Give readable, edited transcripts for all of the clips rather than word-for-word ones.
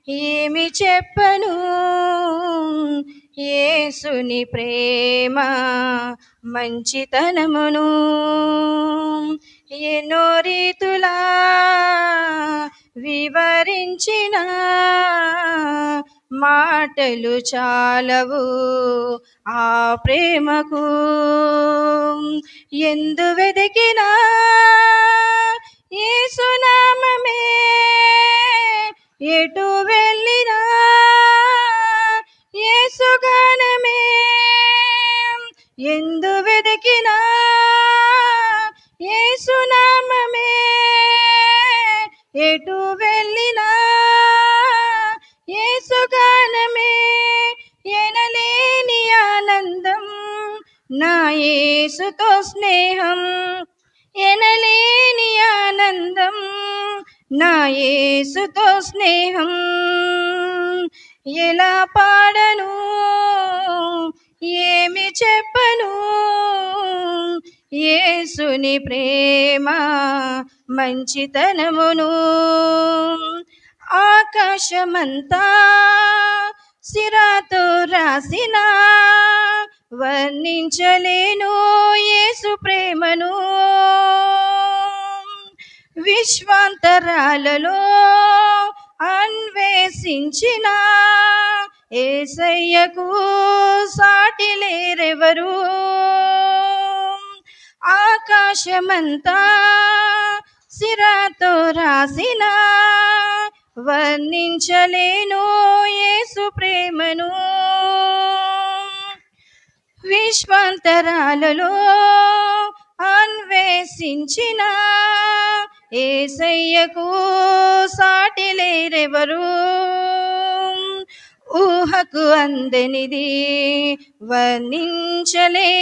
ఏమి చెప్పను యేసుని ప్రేమ మంచితనమును, ఎన్నో రీతులా వివరించిన మాటలు చాలవు ఆ ప్రేమకు. ఎందు వెదికినా యేసునామమే, ఎటు వెళ్ళినా యేసుగానమే. ఎందు వెదికినా యేసునామమే, ఎటు వెళ్ళినా యేసుగానమే. ఎనలేని ఆనందం నా యేసుతో స్నేహం, ఎనలేని ఆనందం నా యేసుతో స్నేహం. ఎలా పాడను ఏమి చెప్పను యేసుని ప్రేమ మంచితనమును. ఆకాశమంతా సిరాతో రాసిన వర్ణించలేను యేసు ప్రేమను. విశ్వాంతరాలలో అన్వేషించిన యేసయ్యకు సాటి లేరెవరు. ఆకాశమంతా సిరాతో రాసిన వర్ణించలేను యేసు ప్రేమను. విశ్వాంతరాలలో అన్వేషించిన యేసయ్యకు సాటి లేరెవరు. ఊహకు అందనిది వర్ణించలేనిది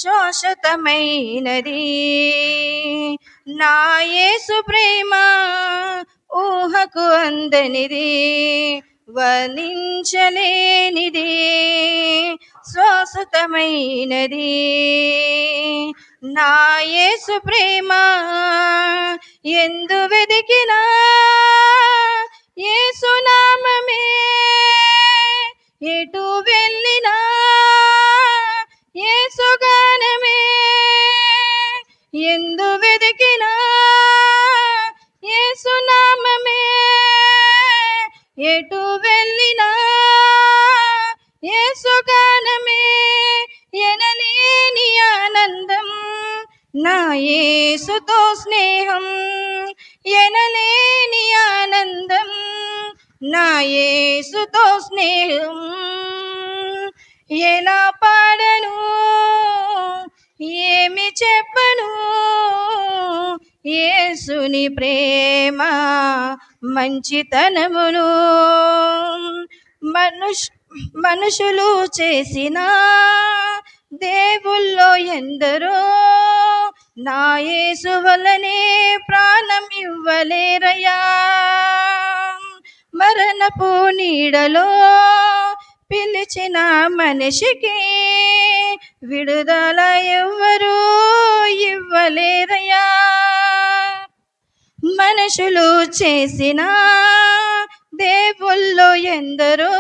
శాశ్వతమైనది నా యేసు ప్రేమ. ఊహకు అందనిది వర్ణించలేనిది శాశ్వతమైనది నా యేసు ప్రేమ. ఎందు వెదికినా యేసునామమే, ఎటు వెళ్ళినా యేసుగానమే. ఎందు వెదికినా యేసునామమే, ఎటు వెళ్ళినా యేసుగానమే. ఎనలేని ఆనందం నా యేసుతో స్నేహం, ఎనలేని ఆనందం నా యేసుతో స్నేహం. ఎలా పాడను ఏమి చెప్పను యేసుని ప్రేమ మంచితనమును. మనుషులు చేసిన దేవుల్లో ఎందరో నా యేసు వలనే ప్రాణం ఇవ్వలేరయ్యా. మరణపు నీడలో పిలిచిన మనిషికి విడుదల ఎవ్వరూ ఇవ్వలేరయ్యా. మనుషులు చేసిన దేవుల్లో ఎందరో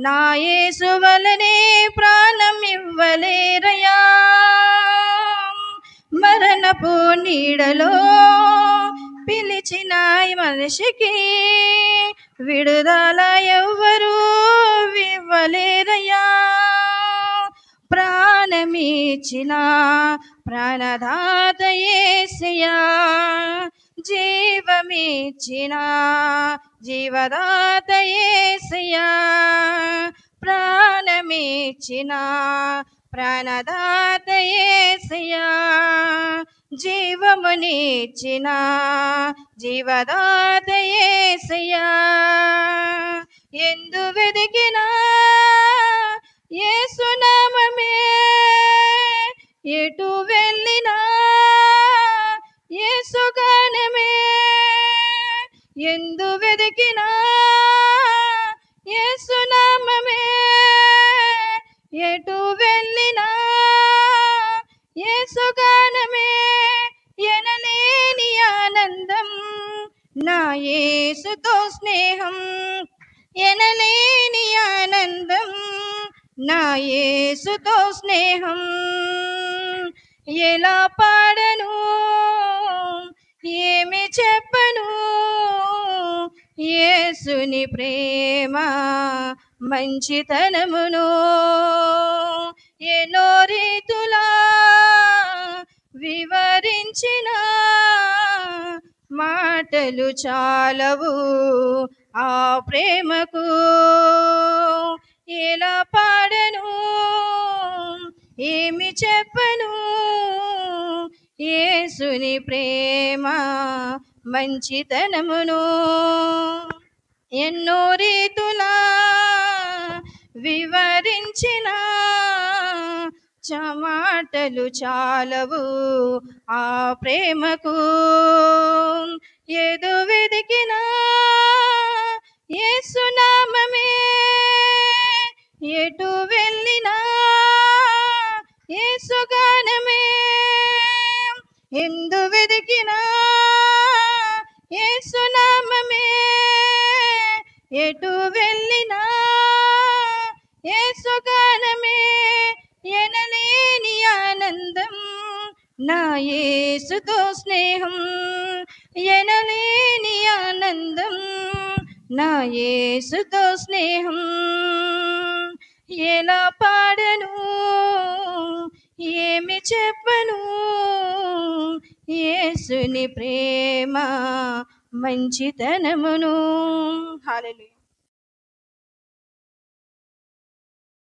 నా యేసు వలనే ప్రాణం ఇవ్వలేరయ్యా. మరణపు నీడలో పిలిచిన మనిషికి విడుదల ఎవ్వరూ ఇవ్వలేరయ్యా. ప్రాణమిచ్చిన ప్రాణదాత యేసయ్యా, జీవమిచ్చిన జీవదాత యేసయ్యా. ప్రాణమిచ్చిన ప్రాణదాత యేసయ్యా, జీవమునిచ్చిన జీవదాత యేసయ్యా. ఎందు వెదికినా యేసునామమే, ఎటు వెళ్ళినా యేసుగానమే. ఎందు వెదికినా యేసునామమే, ఎటు వెళ్ళినా యేసుగానమే. ఎనలేని ఆనందం నా యేసుతో స్నేహం ఎనలేని ఆనందం, నా యేసుతో స్నేహం ఎలా పాడను, ఏమి చెప్పను. యేసుని ప్రేమ మంచితనమును ఎన్నో రీతులా వివరించిన మాటలు చాలవు ఆ ప్రేమకు. ఎలా పాడను, ఏమి చెప్పను. యేసుని ప్రేమ మంచితనమును ఎన్నో రీతులా వివరించిన మాటలు చాలవు ఆ ప్రేమకు. ఏదో వెదికినా యేసు నామమే, ఎటు వెళ్ళినా యేసు గానమే. ఎందు వెదికినా యేసు నామమే, ఎటు వెళ్ళినా యేసు గానమే. ఎనలేని ఆనందం, నా యేసుతో స్నేహం ఎనలేని ఆనందం, నా యేసుతో స్నేహం ఎలా పాడను, ఏమి చెప్పను. యేసుని ప్రేమ మంచితనమును. హల్లెలూయా.